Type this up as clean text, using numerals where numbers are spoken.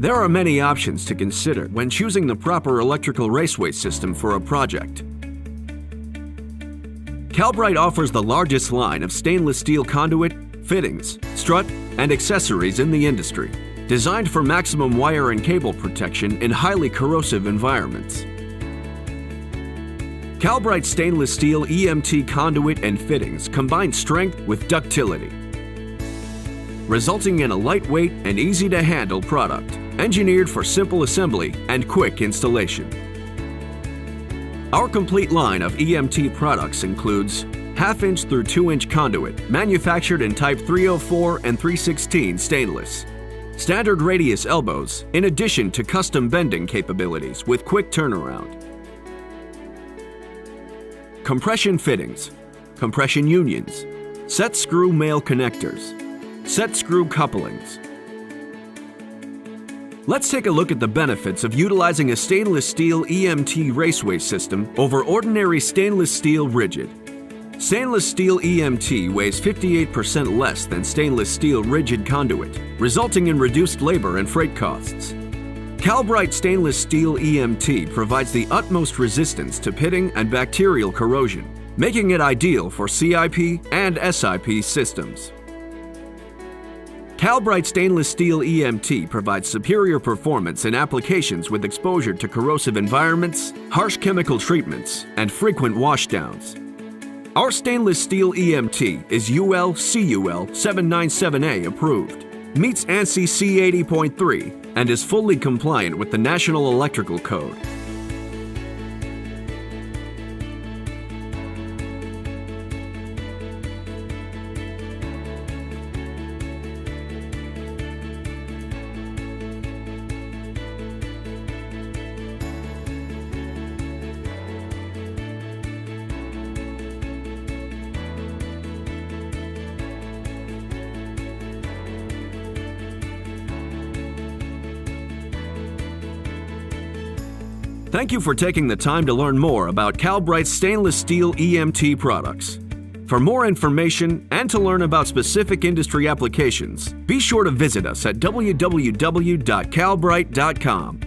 There are many options to consider when choosing the proper electrical raceway system for a project. Calbond offers the largest line of stainless steel conduit, fittings, strut, and accessories in the industry, designed for maximum wire and cable protection in highly corrosive environments. Calbond stainless steel EMT conduit and fittings combine strength with ductility, resulting in a lightweight and easy-to-handle product, engineered for simple assembly and quick installation. Our complete line of EMT products includes 1/2" through 2" conduit, manufactured in type 304 and 316 stainless, standard radius elbows, in addition to custom bending capabilities with quick turnaround, compression fittings, compression unions, set screw male connectors, set screw couplings. Let's take a look at the benefits of utilizing a stainless steel EMT raceway system over ordinary stainless steel rigid. Stainless steel EMT weighs 58% less than stainless steel rigid conduit, resulting in reduced labor and freight costs. Calbond stainless steel EMT provides the utmost resistance to pitting and bacterial corrosion, making it ideal for CIP and SIP systems. Calbond stainless steel EMT provides superior performance in applications with exposure to corrosive environments, harsh chemical treatments, and frequent washdowns. Our stainless steel EMT is UL/CUL 797A approved, meets ANSI C80.3, and is fully compliant with the National Electrical Code. Thank you for taking the time to learn more about Calbond stainless steel EMT products. For more information and to learn about specific industry applications, be sure to visit us at www.calbond.com.